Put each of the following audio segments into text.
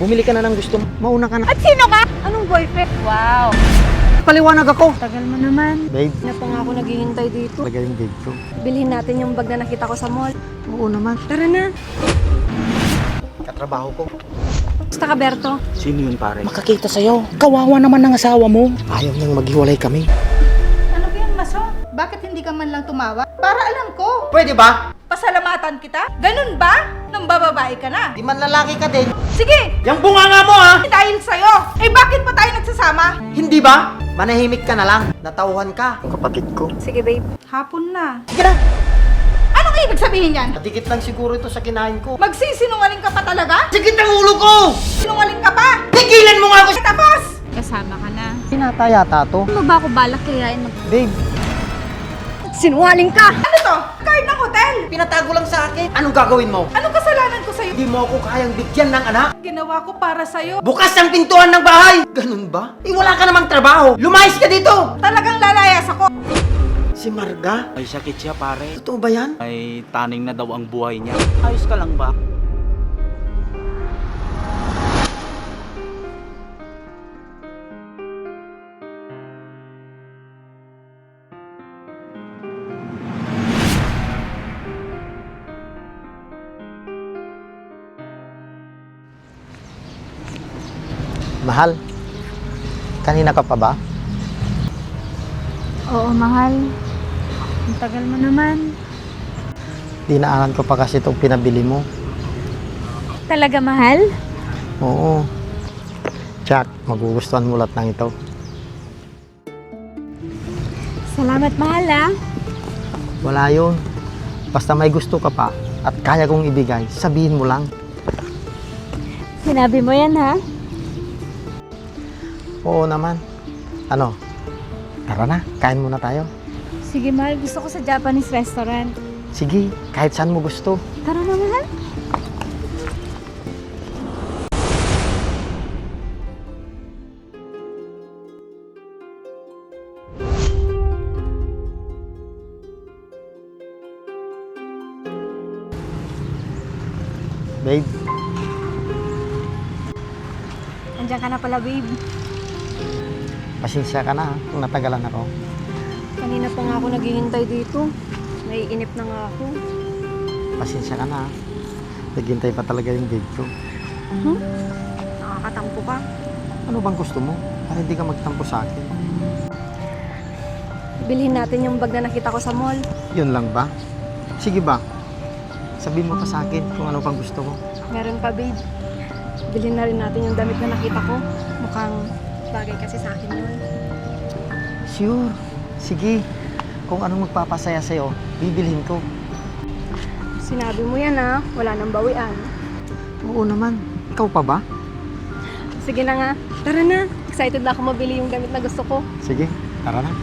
Bumili ka na ng gusto mo. Mauna ka na. At sino ka? Anong boyfriend? Wow. Paliwanag ako. Tagal mo naman. Babe, Na pa nga ako naghihintay dito. talaga yung babe ko. Bilhin natin yung bag na nakita ko sa mall. Oo naman. Tara na. Katrabaho ko. Basta ka, Berto. Sino yun pare? Makakita sa'yo. Kawawa naman ng asawa mo. Ayaw niyang maghiwalay kami. Ano ba yan, Maso? Bakit hindi ka man lang tumawa? Para alam ko. Pwede ba? Pasalamatan kita? Ganun ba? Nang bababae ka na? Di man lalaki ka din. Sige! Yang bunganga mo ha! Dahil sa'yo! Eh bakit pa tayo nagsasama? Hindi ba? Manahimik ka na lang. Natauhan ka. Kapatid ko. Sige, babe. Hapon na. Sige na. Anong ibig sabihin yan? Nadikit lang siguro ito sa kinain ko. Magsisinungaling ka pa talaga? Sikit ang ulo ko! Sinungaling ka pa? Tigilan mo nga ako! Tapos! Kasama ka na. Pinata yata to. Ano ba ako balak kayain mag... Babe, Sinungaling ka! Ano to? Card ng hotel! pinatago lang sa akin. Anong gagawin mo? Anong kasalanan ko sa'yo? Hindi mo ako kayang bigyan ng anak. Ginawa ko para sa'yo. Bukas ang pintuan ng bahay! Ganun ba? Eh wala ka namang trabaho. Lumayas ka dito! Talagang lalayas ako. Si Marga? May sakit siya pare. Totoo ba yan? May taning na daw ang buhay niya. Ayos ka lang ba? Mahal, kanina ka pa ba? Oo, mahal. Ang tagal mo naman. Dinaanan ko pa kasi itong pinabili mo. Talaga, mahal? Oo. Jack, magugustuhan mo lahat ng ito. Salamat, mahal, ah. Wala yun. Basta may gusto ka pa at kaya kong ibigay, sabihin mo lang. Sinabi mo yan, ha? Oo naman. Ano? Tara na, kain muna tayo. Sige, mahal. Gusto ko sa Japanese restaurant. Sige, kahit saan mo gusto. Tara na, mahal. Babe, Andiyan ka na pala, babe. pasensya ka na ha, kung natagalan ako. Kanina pa nga ako naghihintay dito. Naiinip na nga ako. Pasensya ka na ha. Naghintay pa talaga yung babe ko. Nakakatampo ka. Ano bang gusto mo? Para hindi ka magtampo sa akin. Bilhin natin yung bag na nakita ko sa mall. Yun lang ba? Sige ba? Sabihin mo pa sa akin kung ano pang gusto mo. Meron pa, babe. Bilhin na rin natin yung damit na nakita ko. Mukhang bagay kasi sa akin yun. Sure. Sige. Kung anong magpapasaya sa'yo, bibilhin ko. Sinabi mo yan, ha? Wala nang bawian. Oo naman. Ikaw pa ba? Sige na nga. Tara na. Excited na ako mabili yung damit na gusto ko. Sige, tara na.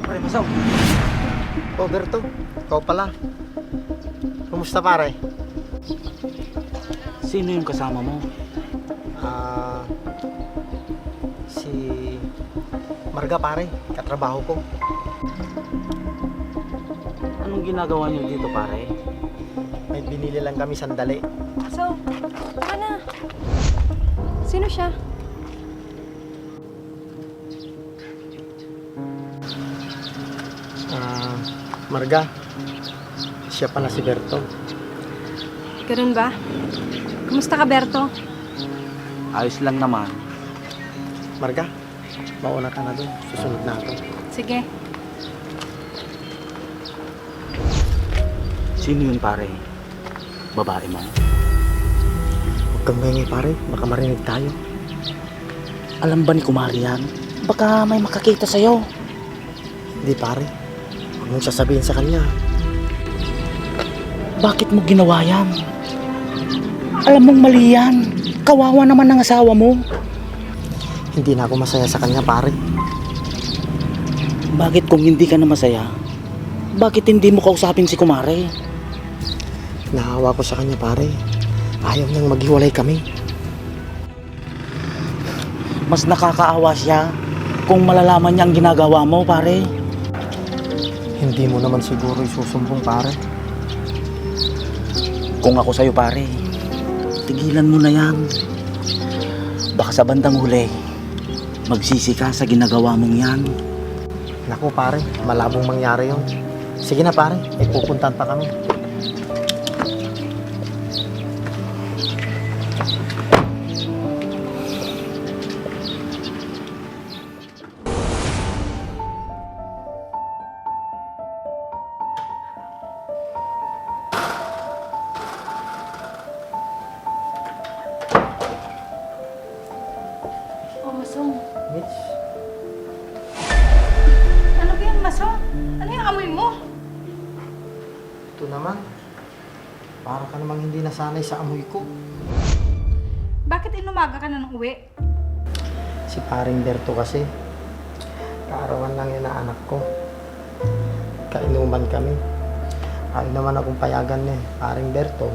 Pare, masaw. Roberto, ikaw pala. Kumusta pare? Sino yung kasama mo? Si Marga pare, katrabaho ko. Anong ginagawa niyo dito pare? May binili lang kami sandali. So, tara na. Sino siya? Marga, siya pala si Berto. Ganun ba? Kumusta ka, Berto? Ayos lang naman. Marga, mauna ka na dun. Susunod na ako. Sige. Sino yun pare? Babae mo? Huwag kang maingay pare, baka marinig tayo. Alam ba ni Kumari yan? Baka may makakita sa'yo. Hindi pare, huwag mong sasabihin sa kanya. Bakit mo ginawa yan? Alam mong mali yan. Kawawa naman ng asawa mo. Hindi na ako masaya sa kanya pare. Bakit kung hindi ka na masaya, bakit hindi mo kausapin si Kumari? Naawa ko sa kanya, pare. Ayaw niyang maghiwalay kami. Mas nakakaawa siya kung malalaman niya ang ginagawa mo, pare. Hindi mo naman siguro isusumbong, pare. Kung ako sa'yo, pare, tigilan mo na yan. Baka sa bandang huli, magsisi ka sa ginagawa mong yan. Naku, pare, malabong mangyari yun. Sige na, pare. May pupuntahan pa kami. Oh, Masong. Mitch, Ano ba yan, Maso? Ano yung amoy mo? ito naman. Para ka namang hindi nasanay sa amoy ko. Bakit inumaga ka na ng uwi? Si paring Berto kasi. Kaarawan lang yun na anak ko. Kainuman kami. Ayaw naman akong payagan eh. Paring Berto.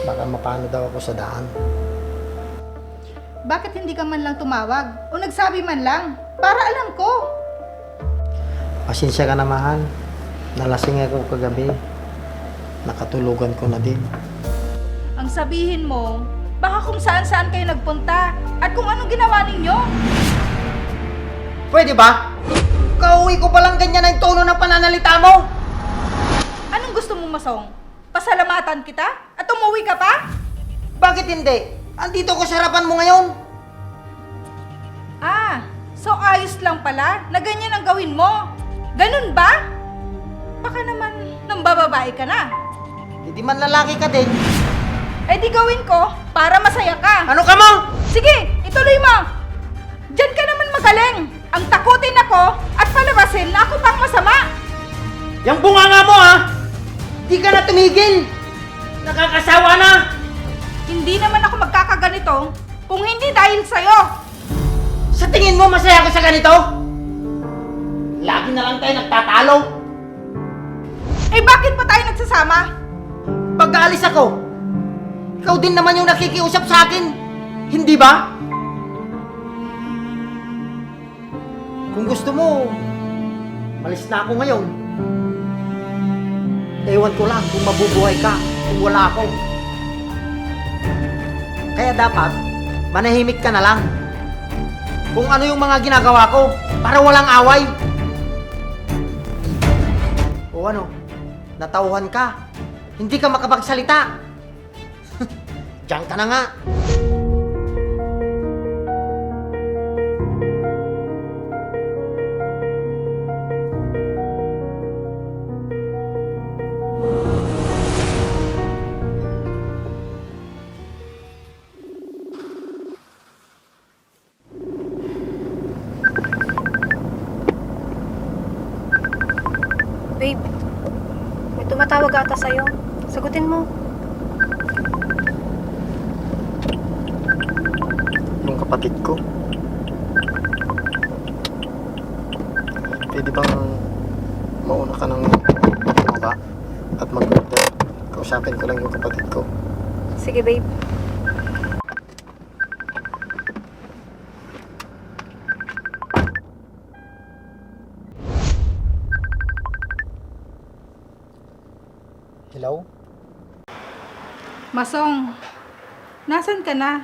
Baka mapano daw ako sa daan. Bakit hindi ka man lang tumawag? O nagsabi man lang? Para alam ko. Pasensya ka na, mahal. Nalasing ako kagabi. Nakatulugan ko na din. Ang sabihin mo, baka kung saan-saan kayo nagpunta at kung anong ginawa ninyo. Pwede ba? Kauwi ko palang ganyan ang tono ng pananalita mo. Anong gusto mong, Masong? Pasalamatan kita? At umuwi ka pa? Bakit hindi? Andito ko sa harapan mo ngayon. Ah, so ayos lang pala na ganyan ang gawin mo. Ganun ba? Baka naman nang bababae ka na. Hindi man lalaki ka din. Eh di gawin ko para masaya ka. Ano ka mo? Sige, ituloy mo. Diyan ka naman magaling. Ang takutin ako at palabasin na ako pang masama. Yang bunganga mo ha? Di ka na tumigil. Nakakasawa na. Hindi naman ako magkakaganito kung hindi dahil sa'yo. Sa tingin mo masaya ako sa ganito? Lagi na lang tayo nagtatalo. Eh bakit pa tayo nagsasama? Pag aalis ako, ikaw din naman yung nakikiusap sa akin. Hindi ba? Kung gusto mo, malis na ako ngayon. Ewan ko lang kung mabubuhay ka kung wala ako. Kaya dapat, manahimik ka na lang. Kung ano yung mga ginagawa ko, para walang away. O ano, natauhan ka. Hindi ka makapagsalita. Diyan ka na nga. Babe, may tumatawag ata sa'yo. Sagutin mo. Yung kapatid ko. Pwede bang mauna ka ng bumaba at mag-order? Kausapin ko lang yung kapatid ko. Sige, babe. Hello? Masong, nasan ka na?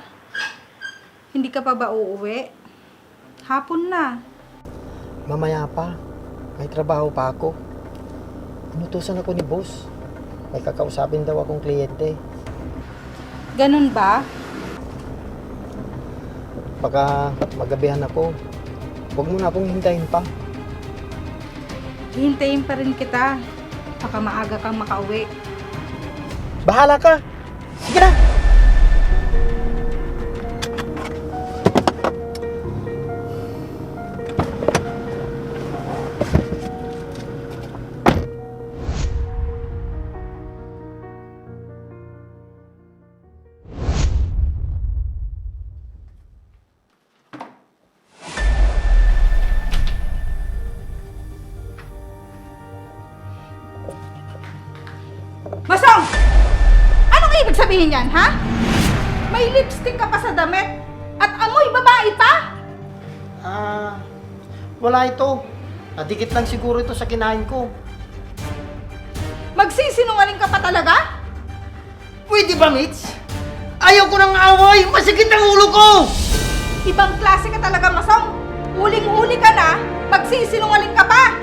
Hindi ka pa ba uuwi? Hapon na. Mamaya pa. May trabaho pa ako. Inutusan ako ni boss. May kakausapin daw akong kliyente. Ganun ba? Baka magabihan ako. Huwag mo na akong hintayin pa. Hihintayin pa rin kita. Baka maaga kang makauwi. Bahala ka! Sige na! Masong! ibig sabihin yan, ha? May lipstick ka pa sa damit at amoy babae pa? Wala ito. Nadikit lang siguro ito sa kinain ko. Magsisinungaling ka pa talaga? Pwede ba, Mitch? Ayaw ko ng away! Masikip ang ulo ko! Ibang klase ka talaga, Masong. Huling-huli ka na, magsisinungaling ka pa.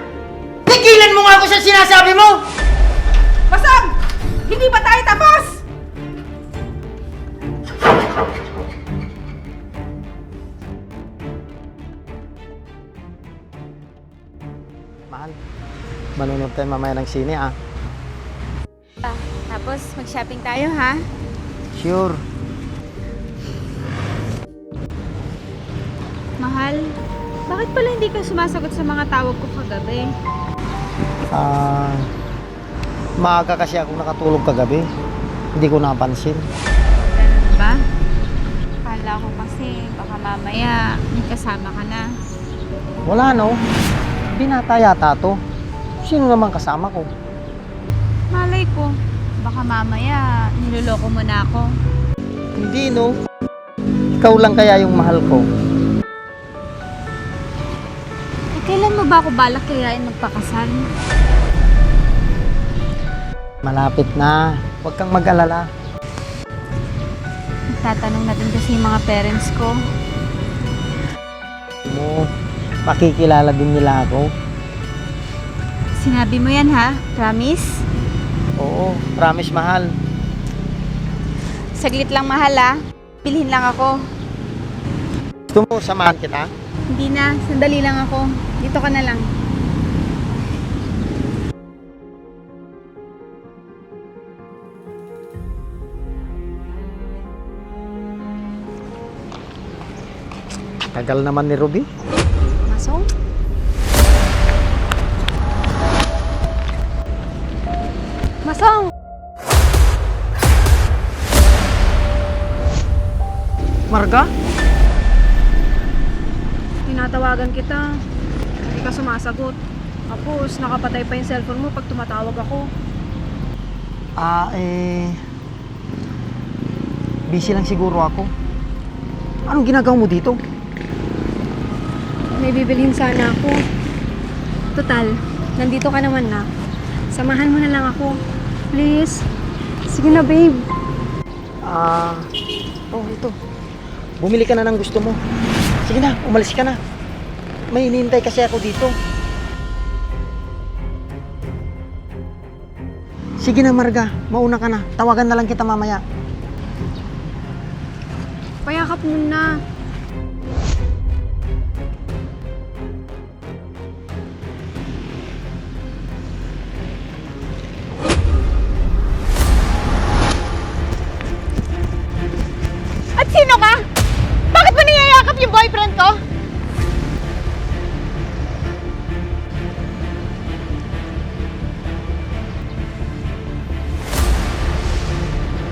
Tigilan mo nga ako sa sinasabi mo! Masong, hindi ba tayo tapos? Mahal, manunod tayo mamaya ng sine, ah. Tapos, mag-shopping tayo, ha? Sure. Mahal, bakit pala hindi ka sumasagot sa mga tawag ko kagabi? Maaga kasi ako nakatulog kagabi. Hindi ko napansin. Ganun ba? Kala ko kasi baka mamaya may kasama ka na. Wala, no? Binata yata to. Sino naman kasama ko? Malay ko, baka mamaya niloloko mo na ako. Hindi, no? Ikaw lang kaya yung mahal ko. Eh, kailan mo ba ako balak kayain magpakasal? Malapit na. Huwag kang mag-alala. Nagtatanong na din kasi yung mga parents ko. Mo, makikilala din nila ako. Sinabi mo yan, ha? Promise? Oo, promise, mahal. Saglit lang, mahal, ha? Bilhin lang ako. Gusto mo, samahan kita? Hindi na, sandali lang ako. Dito ka na lang. Tagal naman ni Ruby. Masong? Masong! Marga? Tinatawagan kita. Hindi ka sumasagot. Tapos, nakapatay pa yung cellphone mo pag tumatawag ako. Busy lang siguro ako. Anong ginagawa mo dito? May bibilhin sana ako. Total, nandito ka naman na. Samahan mo na lang ako. Please. Sige na, babe. Ito. Bumili ka na ng gusto mo. Sige na, umalis ka na. May hinihintay kasi ako dito. Sige na, Marga. Mauna ka na. Tawagan na lang kita mamaya. Payakap muna. At sino ka? Bakit mo niyayakap yung boyfriend ko?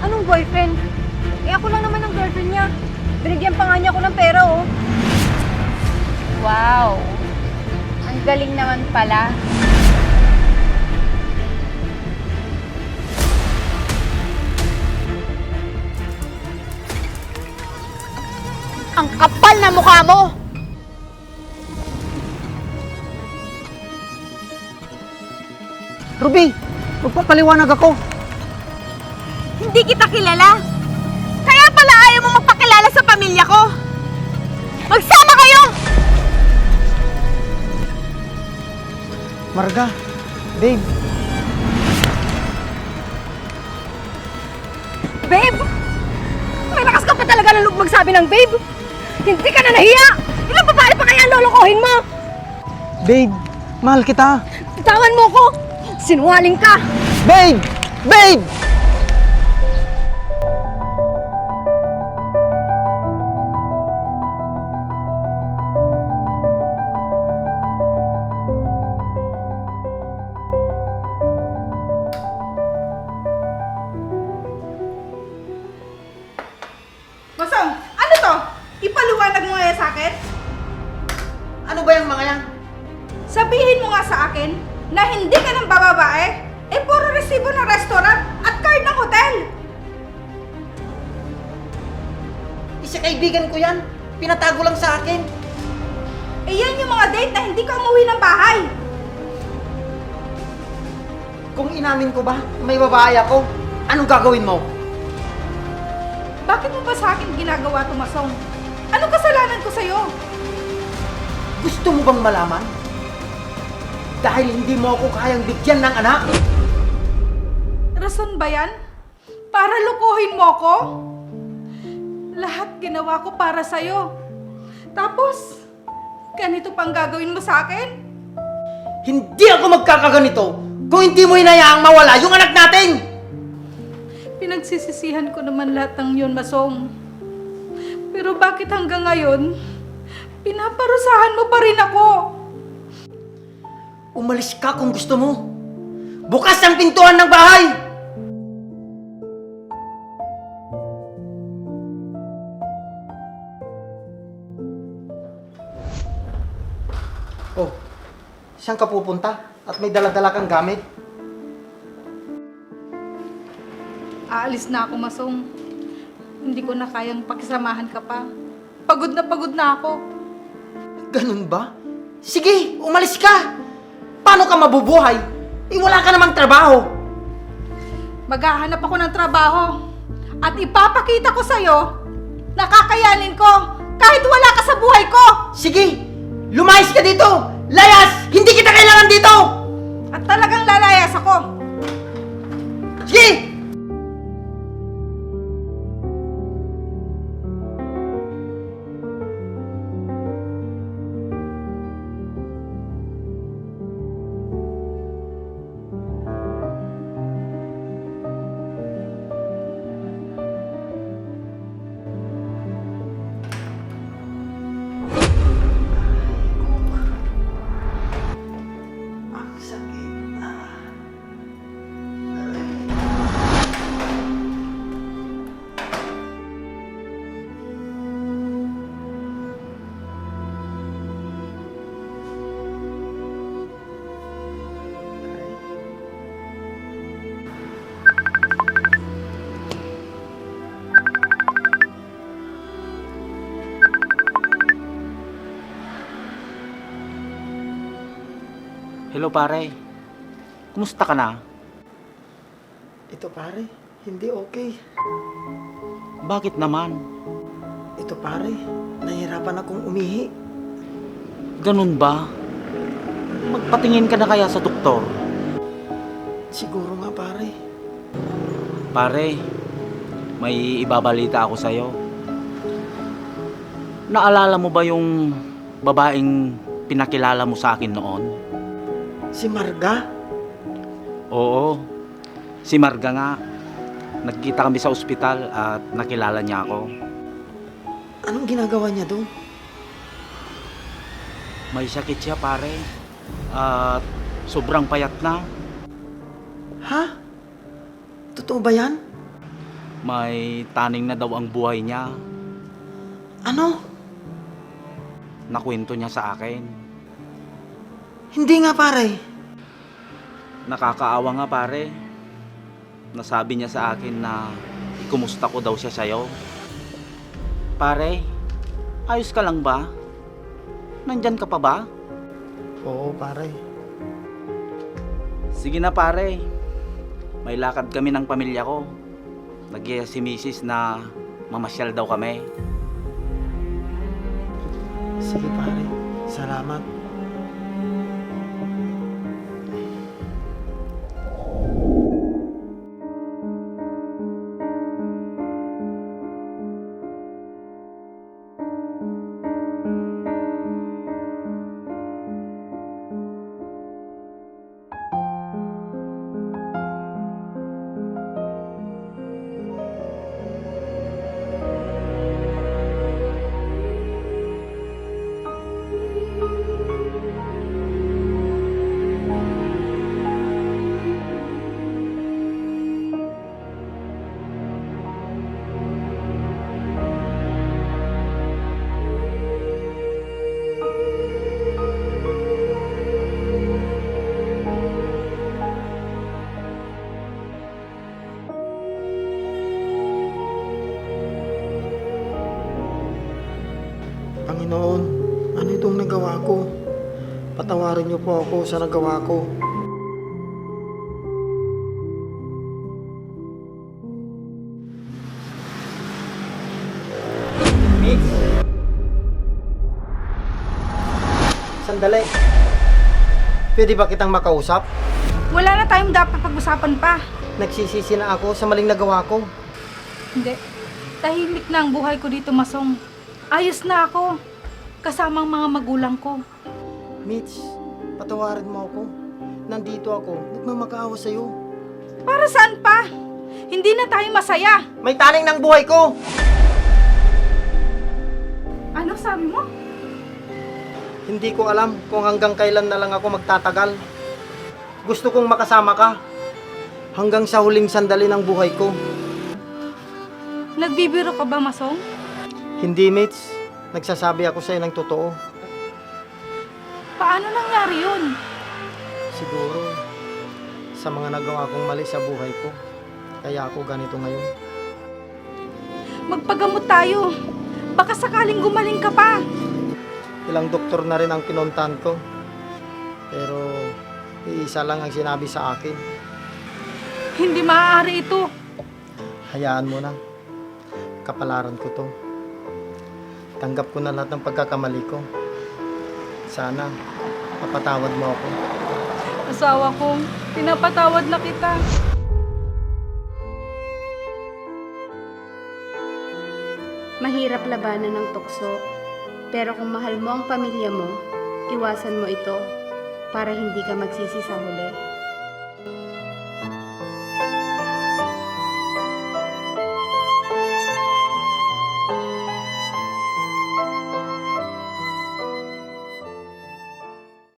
Anong boyfriend? Eh ako lang naman ang girlfriend niya. Binigyan pa nga niya ako ng pera, oh. Wow! Ang galing naman pala. Ang kapal na mukha mo! Ruby, magpapaliwanag ako. Hindi kita kilala. Kaya pala ayaw mo magpakilala sa pamilya ko. Magsama kayo! Marga, babe, Babe! May lakas ka pa talaga ng loob magsabi ng babe! Hindi ka na nahiya! Ilang babae pa kaya ang lolokohin mo? babe, mahal kita. Bitawan mo ko! Sinungaling ka! Babe! Babe! Masong, ano to? Ipaliwanag mo nga yan sa akin? Ano ba yung mga yan? Sabihin mo nga sa akin na hindi ka ng bababae, eh puro resibo ng restaurant at card ng hotel. kaibigan ko yan. Pinatago lang sa akin. Eh yan yung mga date na hindi ka umuwi ng bahay. Kung inamin ko ba, may babae ako, anong gagawin mo? Bakit mo ba sa akin ginagawa to, Masong? Anong kasalanan ko sa'yo? Gusto mo bang malaman? Dahil hindi mo ako kayang bigyan ng anak? Rason ba yan? Para lukuhin mo ako? Lahat ginawa ko para sa'yo. Tapos, ganito pang gagawin mo sa akin? Hindi ako magkakaganito kung hindi mo hinayaang mawala yung anak natin! Pinagsisisihan ko naman lahat ng yun, Masong. Pero bakit hanggang ngayon, pinaparusahan mo pa rin ako? Umalis ka kung gusto mo. Bukas ang pintuan ng bahay! Oh, saan ka pupunta? At may dala-dala kang gamit? Aalis na ako, Masong. Hindi ko na kayang pakisamahan ka pa. Pagod na ako. Ganun ba? Sige, umalis ka! Paano ka mabubuhay? Eh, wala ka namang trabaho. Maghahanap ako ng trabaho. At ipapakita ko sa'yo na kakayanin ko kahit wala ka sa buhay ko! Sige, lumayas ka dito! Layas! Hindi kita kailangan dito! At talagang lalayas ako! Sige! Ang sakit. Hello pare. Kumusta ka na? Ito pare, hindi okay. Bakit naman? Ito pare, nahihirapan akong umihi. Ganun ba? Magpatingin ka na kaya sa doktor? Siguro nga pare. Pare, may ibabalita ako sa'yo. Naalala mo ba yung babaeng pinakilala mo sa akin noon? Si Marga? Oo, si Marga nga. Nagkita kami sa ospital at nakilala niya ako. Anong ginagawa niya doon? May sakit siya pare. At sobrang payat na. Ha? Totoo ba yan? May taning na daw ang buhay niya. Ano? Nakwento niya sa akin. Hindi nga pare. Nakakaawa nga pare. Nasabi niya sa akin na kumusta ko daw siya sa'yo. Pare, ayos ka lang ba? Nandyan ka pa ba? Oo pare. Sige na pare. May lakad kami ng pamilya ko. Nagyaya si Mrs. na mamasyal daw kami. Sige pare, salamat. Panginoon, ano itong nagawa ko? Patawarin niyo po ako sa nagawa ko. Mitch? Sandali. Pwede ba kitang makausap? Wala na tayong dapat pag-usapan pa. Nagsisisi na ako sa maling nagawa ko. Hindi. Tahimik na ang buhay ko dito, Masong. Ayos na ako. Kasama ang mga magulang ko. Mitch, patawarin mo ako. Nandito ako, nagmamakaawa sa'yo. Para saan pa? Hindi na tayo masaya. May taning ng buhay ko! Ano sabi mo? Hindi ko alam kung hanggang kailan na lang ako magtatagal. Gusto kong makasama ka. Hanggang sa huling sandali ng buhay ko. Nagbibiro ka ba, Masong? Hindi, Mitch. Nagsasabi ako sa'yo ng totoo. Paano nangyari yun? Siguro, sa mga nagawa kong mali sa buhay ko. Kaya ako ganito ngayon. Magpagamot tayo. Baka sakaling gumaling ka pa. Ilang doktor na rin ang pinuntahan ko. Pero, iisa lang ang sinabi sa akin. Hindi maaari ito. Hayaan mo na. Kapalaran ko to. Tanggap ko na lahat ng pagkakamali ko. Sana, mapatawad mo ako. Asawa ko, pinapatawad na kita. Mahirap labanan ng tukso, pero kung mahal mo ang pamilya mo, iwasan mo ito para hindi ka magsisi sa huli.